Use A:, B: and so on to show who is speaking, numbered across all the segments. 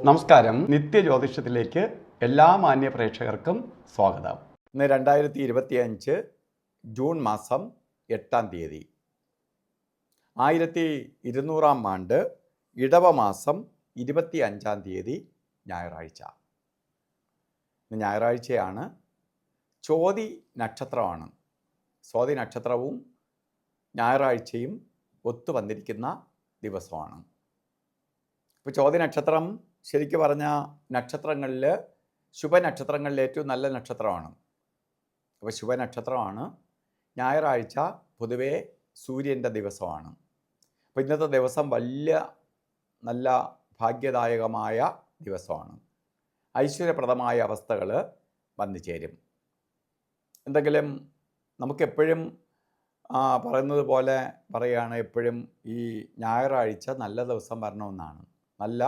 A: നമസ്കാരം. നിത്യജ്യോതിഷത്തിലേക്ക് എല്ലാ മാന്യ പ്രേക്ഷകർക്കും സ്വാഗതം.
B: ഇന്ന് 2025 ജൂൺ മാസം 8-ാം തീയതി, 1200-ാം ആണ്ട് ഇടവ മാസം 25-ാം തീയതി ഞായറാഴ്ച. ഇന്ന് ഞായറാഴ്ചയാണ്. ചോതി നക്ഷത്രമാണ്. സ്വാതി നക്ഷത്രവും ഞായറാഴ്ചയും ഒത്തുവന്നിരിക്കുന്ന ദിവസമാണ്. ഇപ്പോൾ ചോതി നക്ഷത്രം ശരിക്കും പറഞ്ഞ നക്ഷത്രങ്ങളിൽ ശുഭനക്ഷത്രങ്ങളിൽ ഏറ്റവും നല്ല നക്ഷത്രമാണ്. അപ്പോൾ ശുഭനക്ഷത്രമാണ്. ഞായറാഴ്ച പൊതുവേ സൂര്യൻ്റെ ദിവസമാണ്. അപ്പോൾ ഇന്നത്തെ ദിവസം നല്ല ഭാഗ്യദായകമായ ദിവസമാണ്. ഐശ്വര്യപ്രദമായ അവസ്ഥകൾ വന്നു ചേരും. എന്തെങ്കിലും നമുക്കെപ്പോഴും പറയുന്നത് പോലെ പറയുകയാണ്, എപ്പോഴും ഈ ഞായറാഴ്ച നല്ല ദിവസം വരണമെന്നാണ്. നല്ല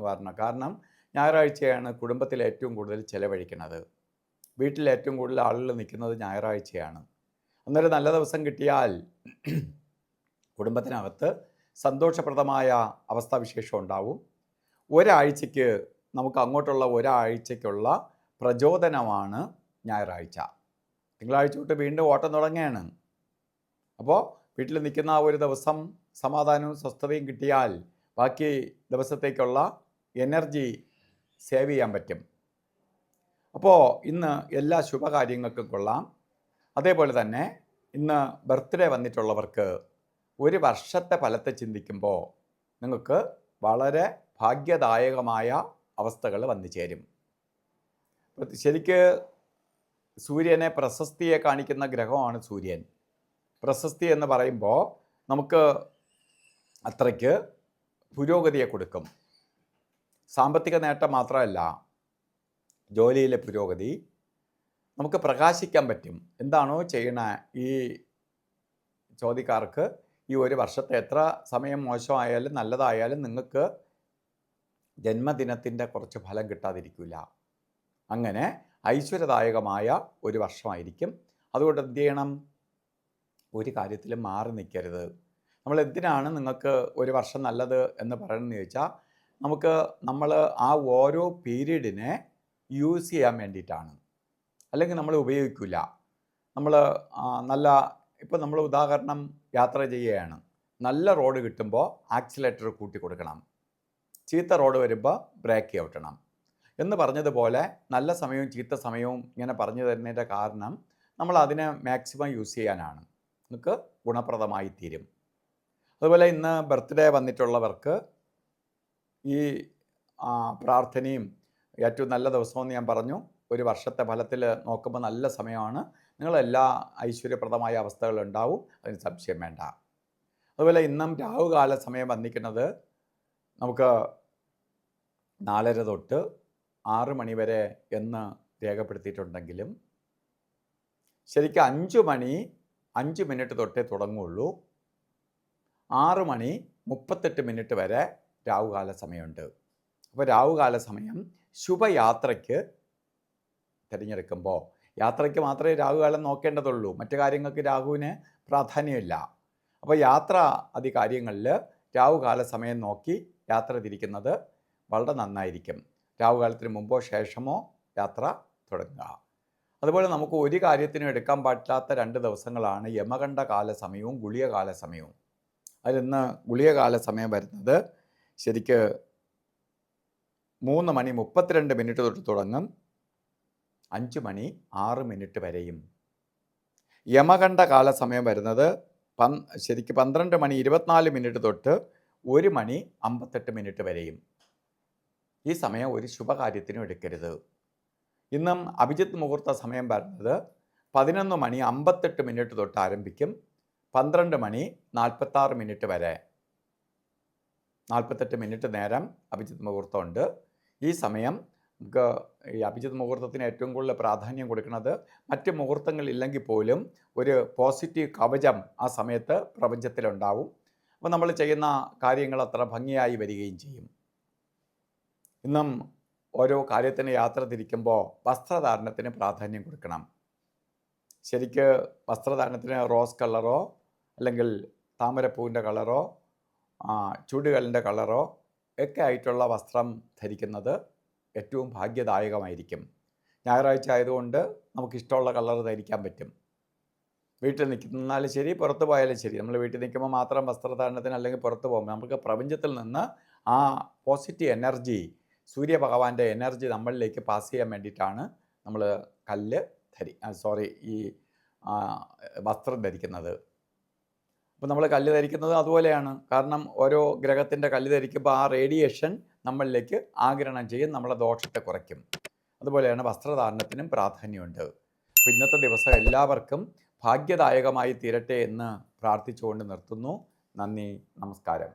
B: വരണം. കാരണം ഞായറാഴ്ചയാണ് കുടുംബത്തിൽ ഏറ്റവും കൂടുതൽ ചിലവഴിക്കുന്നത്. വീട്ടിൽ ഏറ്റവും കൂടുതൽ ആളുകൾ നിൽക്കുന്നത് ഞായറാഴ്ചയാണ്. അന്നൊരു നല്ല ദിവസം കിട്ടിയാൽ കുടുംബത്തിനകത്ത് സന്തോഷപ്രദമായ അവസ്ഥാവിശേഷം ഉണ്ടാവും. ഒരാഴ്ചയ്ക്ക് നമുക്ക് അങ്ങോട്ടുള്ള ഒരാഴ്ചയ്ക്കുള്ള പ്രചോദനമാണ് ഞായറാഴ്ച. തിങ്കളാഴ്ച തൊട്ട് വീണ്ടും ഓട്ടം തുടങ്ങുകയാണ്. അപ്പോൾ വീട്ടിൽ നിൽക്കുന്ന ഒരു ദിവസം സമാധാനവും സ്വസ്ഥതയും കിട്ടിയാൽ ബാക്കി ദിവസത്തേക്കുള്ള എനർജി സേവ് ചെയ്യാൻ പറ്റും. അപ്പോൾ ഇന്ന് എല്ലാ ശുഭകാര്യങ്ങൾക്കും കൊള്ളാം. അതേപോലെ തന്നെ ഇന്ന് ബർത്ത്ഡേ വന്നിട്ടുള്ളവർക്ക് ഒരു വർഷത്തെ ഫലത്തെ ചിന്തിക്കുമ്പോൾ നിങ്ങൾക്ക് വളരെ ഭാഗ്യദായകമായ അവസ്ഥകൾ വന്നു ചേരും. ശരിക്ക് സൂര്യനെ പ്രശസ്തിയെ കാണിക്കുന്ന ഗ്രഹമാണ് സൂര്യൻ. പ്രശസ്തി എന്ന് പറയുമ്പോൾ നമുക്ക് അത്രയ്ക്ക് പുരോഗതിയെ കൊടുക്കും. സാമ്പത്തിക നേട്ടം മാത്രമല്ല, ജോലിയിലെ പുരോഗതി, നമുക്ക് പ്രകാശിക്കാൻ പറ്റും. എന്താണോ ചെയ്യണ ഈ ചോദ്യക്കാർക്ക് ഈ ഒരു വർഷത്തെ എത്ര സമയം മോശമായാലും നല്ലതായാലും നിങ്ങൾക്ക് ജന്മദിനത്തിൻ്റെ കുറച്ച് ഫലം കിട്ടാതിരിക്കില്ല. അങ്ങനെ ഐശ്വര്യദായകമായ ഒരു വർഷമായിരിക്കും. അതുകൊണ്ട് എന്ത് ചെയ്യണം? ഒരു കാര്യത്തിലും മാറി നിൽക്കരുത്. നമ്മൾ എന്തിനാണ് നിങ്ങൾക്ക് ഒരു വർഷം നല്ലത് എന്ന് പറയുന്നത് ചോദിച്ചാൽ, നമ്മൾ ആ ഓരോ പീരീഡിനെ യൂസ് ചെയ്യാൻ വേണ്ടിയിട്ടാണ്. അല്ലെങ്കിൽ നമ്മൾ ഉപയോഗിക്കില്ല. നമ്മൾ ഇപ്പോൾ നമ്മൾ ഉദാഹരണം യാത്ര ചെയ്യുകയാണ്. നല്ല റോഡ് കിട്ടുമ്പോൾ ആക്സിലേറ്റർ കൂട്ടി കൊടുക്കണം. ചീത്ത റോഡ് വരുമ്പോൾ ബ്രേക്ക് ചവിട്ടണം എന്ന് പറഞ്ഞതുപോലെ നല്ല സമയവും ചീത്ത സമയവും ഇങ്ങനെ പറഞ്ഞു തരുന്നതിൻ്റെ കാരണം നമ്മൾ അതിനെ മാക്സിമം യൂസ് ചെയ്യാനാണ്. നിങ്ങൾക്ക് ഗുണപ്രദമായി തീരും. അതുപോലെ ഇന്ന് ബർത്ത്ഡേ വന്നിട്ടുള്ളവർക്ക് ഈ പ്രാർത്ഥനയും ഏറ്റവും നല്ല ദിവസമെന്ന് ഞാൻ പറഞ്ഞു. ഒരു വർഷത്തെ ഫലത്തിൽ നോക്കുമ്പോൾ നല്ല സമയമാണ്. നിങ്ങളെല്ലാ ഐശ്വര്യപ്രദമായ അവസ്ഥകളുണ്ടാവും, അതിന് സംശയം വേണ്ട. അതുപോലെ ഇന്നും രാഹുകാല സമയം വന്നിരിക്കുന്നത് നമുക്ക് 4:30 തൊട്ട് 6 മണി വരെ എന്ന് രേഖപ്പെടുത്തിയിട്ടുണ്ടെങ്കിലും ശരിക്കും 5 മണി 5 മിനിറ്റ് തൊട്ടേ തുടങ്ങുള്ളൂ. 6 മണി 38 മിനിറ്റ് വരെ രാഹുകാല സമയമുണ്ട്. അപ്പോൾ രാഹുകാല സമയം ശുഭയാത്രയ്ക്ക് തിരഞ്ഞെടുക്കുമ്പോൾ, യാത്രയ്ക്ക് മാത്രമേ രാഹുകാലം നോക്കേണ്ടതുള്ളൂ, മറ്റു കാര്യങ്ങൾക്ക് രാഹുവിന് പ്രാധാന്യമില്ല. അപ്പോൾ യാത്ര കാര്യങ്ങളിൽ രാഹുകാല സമയം നോക്കി യാത്ര തിരിക്കുന്നത് വളരെ നന്നായിരിക്കും. രാഹുകാലത്തിന് മുമ്പോ ശേഷമോ യാത്ര തുടങ്ങുക. അതുപോലെ നമുക്ക് ഒരു കാര്യത്തിനും എടുക്കാൻ പറ്റാത്ത 2 ദിവസങ്ങളാണ് യമകണ്ഠ കാല സമയവും ഗുളികകാല സമയവും. അതിലിന്ന് ഗുളികകാല സമയം വരുന്നത് ശരിക്ക് 3 മണി 32 മിനിറ്റ് തൊട്ട് തുടങ്ങും, 5 മണി 6 മിനിറ്റ് വരെയും. യമകണ്ഠ കാല സമയം വരുന്നത് ശരിക്ക് 12 മണി 24 മിനിറ്റ് തൊട്ട് 1 മണി 58 മിനിറ്റ് വരെയും. ഈ സമയം ഒരു ശുഭകാര്യത്തിനും എടുക്കരുത്. ഇന്നും അഭിജിത്ത് മുഹൂർത്ത സമയം വരുന്നത് 11 മണി 58 മിനിറ്റ് തൊട്ട് ആരംഭിക്കും, 12 മണി 46 മിനിറ്റ് വരെ. 48 മിനിറ്റ് നേരം അഭിജിത്ത് മുഹൂർത്തമുണ്ട്. ഈ സമയം നമുക്ക് ഈ അഭിജിത്ത് മുഹൂർത്തത്തിന് ഏറ്റവും കൂടുതൽ പ്രാധാന്യം കൊടുക്കുന്നത്, മറ്റ് മുഹൂർത്തങ്ങളില്ലെങ്കിൽ പോലും ഒരു പോസിറ്റീവ് കവചം ആ സമയത്ത് പ്രപഞ്ചത്തിലുണ്ടാവും. അപ്പോൾ നമ്മൾ ചെയ്യുന്ന കാര്യങ്ങൾ അത്ര ഭംഗിയായി വരികയും ചെയ്യും. ഇന്നും ഓരോ കാര്യത്തിന് യാത്ര തിരിക്കുമ്പോൾ വസ്ത്രധാരണത്തിന് പ്രാധാന്യം കൊടുക്കണം. ശരിക്ക് വസ്ത്രധാരണത്തിന് റോസ് കളറോ അല്ലെങ്കിൽ താമരപ്പൂവിൻ്റെ കളറോ ചുടുകല്ലിൻ്റെ കളറോ ഒക്കെ ആയിട്ടുള്ള വസ്ത്രം ധരിക്കുന്നത് ഏറ്റവും ഭാഗ്യദായകമായിരിക്കും. ഞായറാഴ്ച ആയതുകൊണ്ട് നമുക്കിഷ്ടമുള്ള കളർ ധരിക്കാൻ പറ്റും. വീട്ടിൽ നിൽക്കുന്നാലും ശരി, പുറത്ത് പോയാലും ശരി. നമ്മൾ വീട്ടിൽ നിൽക്കുമ്പോൾ മാത്രം വസ്ത്രധാരണത്തിന് അല്ലെങ്കിൽ പുറത്ത് പോകുമ്പോൾ നമുക്ക് പ്രപഞ്ചത്തിൽ നിന്ന് ആ പോസിറ്റീവ് എനർജി, സൂര്യഭഗവാന്റെ എനർജി നമ്മളിലേക്ക് പാസ് ചെയ്യാൻ വേണ്ടിയിട്ടാണ് നമ്മൾ ഈ വസ്ത്രം ധരിക്കുന്നത്. അപ്പോൾ നമ്മൾ കല്ല് ധരിക്കുന്നത് അതുപോലെയാണ്. കാരണം ഓരോ ഗ്രഹത്തിൻ്റെ കല്ല് ധരിക്കുമ്പോൾ ആ റേഡിയേഷൻ നമ്മളിലേക്ക് ആഗിരണം ചെയ്യും, നമ്മളെ ദോഷത്തെ കുറയ്ക്കും. അതുപോലെയാണ് വസ്ത്രധാരണത്തിനും പ്രാധാന്യമുണ്ട്. അപ്പോൾ ഇന്നത്തെ ദിവസം എല്ലാവർക്കും ഭാഗ്യദായകമായി തീരട്ടെ എന്ന് പ്രാർത്ഥിച്ചുകൊണ്ട് നിർത്തുന്നു. നന്ദി, നമസ്കാരം.